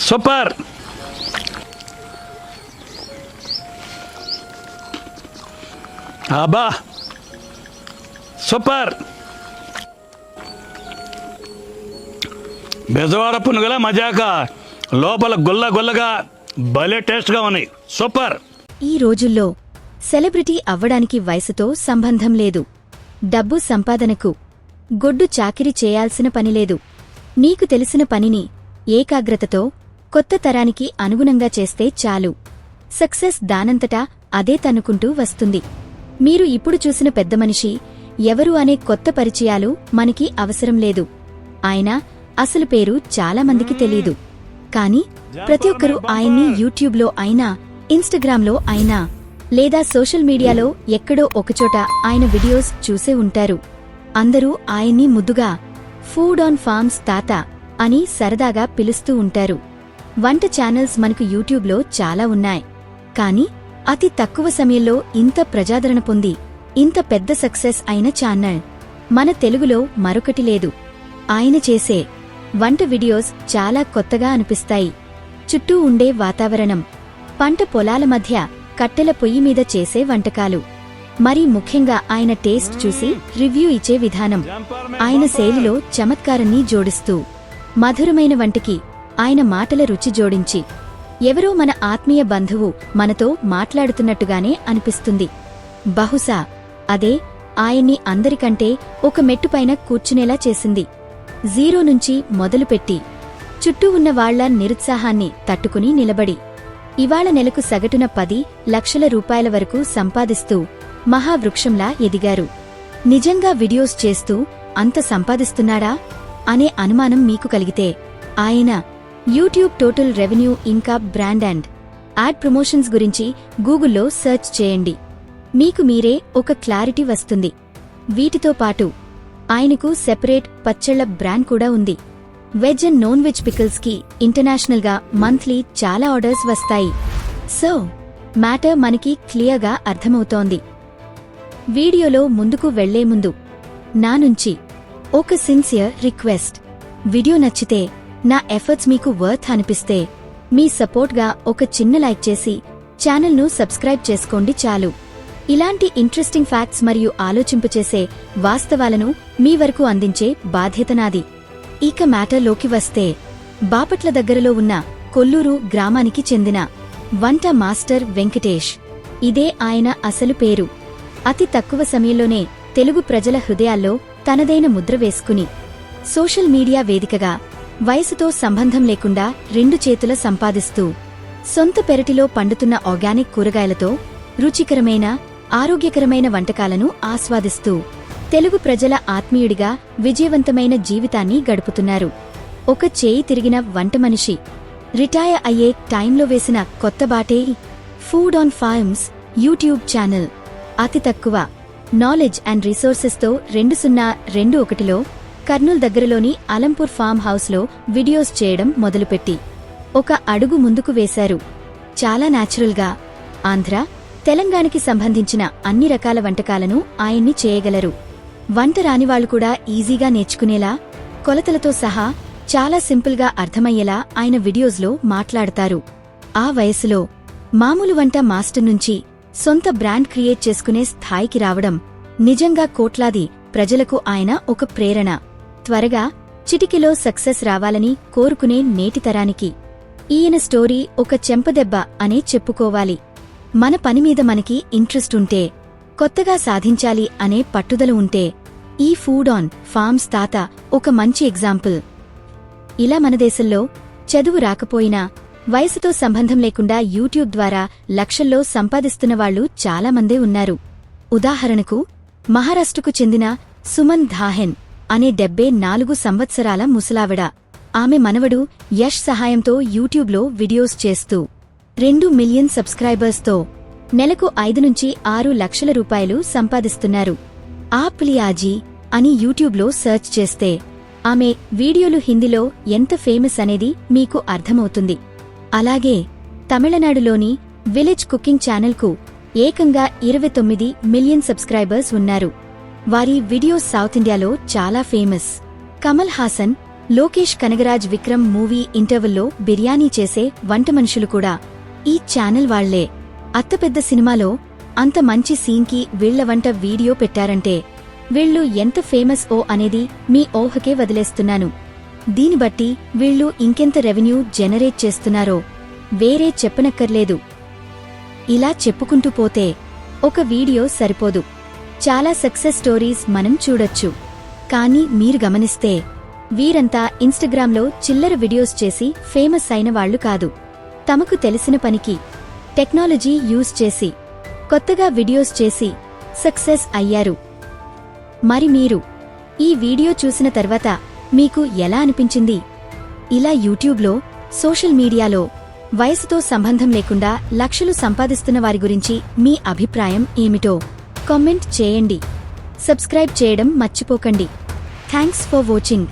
Super. అబ్బా super. Bezawada పునుగుల మజాక లోపల గుల్ల గుల్లగా భలే టేస్ట్గా ఉన్నాయి. సూపర్. ఈ రోజుల్లో సెలబ్రిటీ అవ్వడానికి వయసుతో సంబంధం లేదు. డబ్బు సంపాదనకు గొడ్డు చాకిరీ చేయాల్సిన పనిలేదు. నీకు తెలిసిన పనిని ఏకాగ్రతతో కొత్త తరానికి అనుగుణంగా చేస్తే చాలు. సక్సెస్ దానంతటా అదే తన్నుకుంటూ వస్తుంది. మీరు ఇప్పుడు చూసిన పెద్దమనిషి ఎవరు అనే కొత్త పరిచయాలు మనకి అవసరం లేదు. ఆయన అసలు పేరు చాలామందికి తెలీదు. కాని ప్రతి ఒక్కరూ ఆయన్ని యూట్యూబ్లో అయినా, ఇన్స్టాగ్రామ్లో అయినా లేదా సోషల్ మీడియాలో ఎక్కడో ఒకచోట ఆయన వీడియోస్ చూసే ఉంటారు. అందరూ ఆయన్ని ముద్దుగా ఫుడ్ ఆన్ ఫార్మ్స్ తాత అని సరదాగా పిలుస్తూ ఉంటారు. వంట ఛానల్స్ మనకు యూట్యూబ్లో చాలా ఉన్నాయి. కాని అతి తక్కువ సమయంలో ఇంత ప్రజాదరణ పొంది ఇంత పెద్ద సక్సెస్ అయిన ఛానల్ మన తెలుగులో మరొకటి లేదు. ఆయన చేసే వంట వీడియోస్ చాలా కొత్తగా అనిపిస్తాయి. చుట్టూ ఉండే వాతావరణం, పంట పొలాల మధ్య కట్టెల పొయ్యి మీద చేసే వంటకాలు, మరీ ముఖ్యంగా ఆయన టేస్ట్ చూసి రివ్యూ ఇచ్చే విధానం, ఆయన శైలిలో చమత్కారాన్ని జోడిస్తూ మధురమైన వంటికి ఆయన మాటల రుచి జోడించి ఎవరో మన ఆత్మీయ బంధువు మనతో మాట్లాడుతున్నట్టుగానే అనిపిస్తుంది. బహుశా అదే ఆయన్ని అందరికంటే ఒక మెట్టుపైన కూర్చునేలా చేసింది. జీరో నుంచి మొదలుపెట్టి చుట్టూ ఉన్న వాళ్ల నిరుత్సాహాన్ని తట్టుకుని నిలబడి ఇవాళ నెలకు సగటున 10 లక్షల రూపాయల వరకు సంపాదిస్తూ మహావృక్షంలా ఎదిగారు. నిజంగా వీడియోస్ చేస్తూ అంత సంపాదిస్తున్నాడా అనే అనుమానం మీకు కలిగితే ఆయన యూట్యూబ్ టోటల్ రెవెన్యూ ఇంకా బ్రాండ్ అండ్ యాడ్ ప్రమోషన్స్ గురించి గూగుల్లో సెర్చ్ చేయండి. మీకు మీరే ఒక క్లారిటీ వస్తుంది. వీటితో పాటు ఆయనకు సెపరేట్ పచ్చళ్ల బ్రాండ్ కూడా ఉంది. Veg and non veg pickles కి ఇంటర్నేషనల్గా మంత్లీ చాలా ఆర్డర్స్ వస్తాయి. సో మ్యాటర్ మనకి క్లియర్గా అర్థమవుతోంది. వీడియోలో ముందుకు వెళ్లే ముందు నా నుంచి ఒక సిన్సియర్ రిక్వెస్ట్. వీడియో నచ్చితే, నా ఎఫర్ట్స్ మీకు వర్త్ అనిపిస్తే మీ సపోర్ట్గా ఒక చిన్న లైక్ చేసి ఛానల్ను సబ్స్క్రైబ్ చేసుకోండి చాలు. ఇలాంటి ఇంట్రెస్టింగ్ ఫ్యాక్ట్స్ మరియు ఆలోచింపచేసే వాస్తవాలను మీ వరకు అందించే బాధ్యత నాది. ఇక మ్యాటర్లోకి వస్తే, బాపట్ల దగ్గరలో ఉన్న కొల్లూరు గ్రామానికి చెందిన వంట మాస్టర్ వెంకటేష్. ఇదే ఆయన అసలు పేరు. అతి తక్కువ సమయంలోనే తెలుగు ప్రజల హృదయాల్లో తనదైన ముద్ర వేసుకుని సోషల్ మీడియా వేదికగా వయసుతో సంబంధం లేకుండా 2 చేతుల సంపాదిస్తూ సొంత పెరటిలో పండుతున్న ఆర్గానిక్ కూరగాయలతో రుచికరమైన, ఆరోగ్యకరమైన వంటకాలను ఆస్వాదిస్తూ తెలుగు ప్రజల ఆత్మీయుడిగా విజయవంతమైన జీవితాన్ని గడుపుతున్నారు. ఒక చేయి తిరిగిన వంట మనిషి రిటైర్ అయ్యే టైంలో వేసిన కొత్త బాటే food on farms YouTube channel. అతి తక్కువ నాలెడ్జ్ అండ్ రిసోర్సెస్తో 2021లో కర్నూల్ దగ్గరలోని అలంపూర్ ఫామ్ హౌస్లో వీడియోస్ చేయడం మొదలుపెట్టి ఒక అడుగు ముందుకు వేశారు. చాలా న్యాచురల్గా ఆంధ్ర, తెలంగాణకి సంబంధించిన అన్ని రకాల వంటకాలను ఆయన్ని చేయగలరు. వంట రానివాళ్లు కూడా ఈజీగా నేర్చుకునేలా, కొలతలతో సహా చాలా సింపుల్గా అర్థమయ్యేలా ఆయన వీడియోస్లో మాట్లాడతారు. ఆ వయసులో మామూలు వంట మాస్టర్ నుంచి సొంత బ్రాండ్ క్రియేట్ చేసుకునే స్థాయికి రావడం నిజంగా కోట్లాది ప్రజలకు ఆయన ఒక ప్రేరణ. త్వరగా చిటికెలో సక్సెస్ రావాలని కోరుకునే నేటి తరానికి ఈయన స్టోరీ ఒక చెంపదెబ్బ అనే చెప్పుకోవాలి. మన పనిమీద మనకి ఇంట్రెస్ట్ ఉంటే, కొత్తగా సాధించాలి అనే పట్టుదల ఉంటే ఈ ఫుడ్ ఆన్ ఫార్మ్స్ తాత ఒక మంచి ఎగ్జాంపుల్. ఇలా మన దేశంలో చదువు రాకపోయినా వయసుతో సంబంధం లేకుండా యూట్యూబ్ ద్వారా లక్షల్లో సంపాదిస్తున్నవాళ్లు చాలామందే ఉన్నారు. ఉదాహరణకు మహారాష్ట్రకు చెందిన సుమన్ ధాహెన్ అనే 74 సంవత్సరాల ముసలావిడ. ఆమె మనవడు యష్ సహాయంతో యూట్యూబ్లో వీడియోస్ చేస్తూ 2 మిలియన్ సబ్స్క్రైబర్స్తో నెలకు 5 నుంచి 6 లక్షల రూపాయలు సంపాదిస్తున్నారు. ఆప్లియాజీ అని యూట్యూబ్లో సెర్చ్ చేస్తే ఆమె వీడియోలు హిందీలో ఎంత ఫేమస్ అనేది మీకు అర్థమవుతుంది. అలాగే తమిళనాడులోని విలేజ్ కుకింగ్ ఛానల్కు ఏకంగా 29 మిలియన్ సబ్స్క్రైబర్స్ ఉన్నారు. వారి వీడియోస్ సౌత్ ఇండియాలో చాలా ఫేమస్. కమల్ హాసన్ లోకేష్ కనగరాజ్ విక్రమ్ మూవీ ఇంటర్వెల్లో బిర్యానీ చేసే వంట మనుషులు కూడా ఈ ఛానల్ వాళ్లే. అత్త పెద్ద సినిమాలో అంత మంచి సీన్కి వీళ్ల వంట వీడియో పెట్టారంటే వీళ్ళు ఎంత ఫేమస్ ఓ అనేది మీ ఊహకే వదిలేస్తున్నాను. దీని బట్టి వీళ్ళు ఇంకెంత రెవెన్యూ జనరేట్ చేస్తున్నారో వేరే చెప్పనక్కర్లేదు. ఇలా చెప్పుకుంటూ పోతే ఒక వీడియో సరిపోదు, చాలా సక్సెస్ స్టోరీస్ మనం చూడొచ్చు. కానీ మీరు గమనిస్తే వీరంతా ఇన్స్టాగ్రామ్లో చిల్లర వీడియోస్ చేసి ఫేమస్ అయిన వాళ్లు కాదు. తమకు తెలిసిన పనికి టెక్నాలజీ యూజ్ చేసి కొత్తగా వీడియోస్ చేసి సక్సెస్ అయ్యారు. మరి మీరు ఈ వీడియో చూసిన తర్వాత మీకు ఎలా అనిపించింది? ఇలా యూట్యూబ్లో, సోషల్ మీడియాలో వయసుతో సంబంధం లేకుండా లక్షలు సంపాదిస్తున్న వారి గురించి మీ అభిప్రాయం ఏమిటో కామెంట్ చేయండి. సబ్స్క్రైబ్ చేయడం మర్చిపోకండి. Thanks for watching.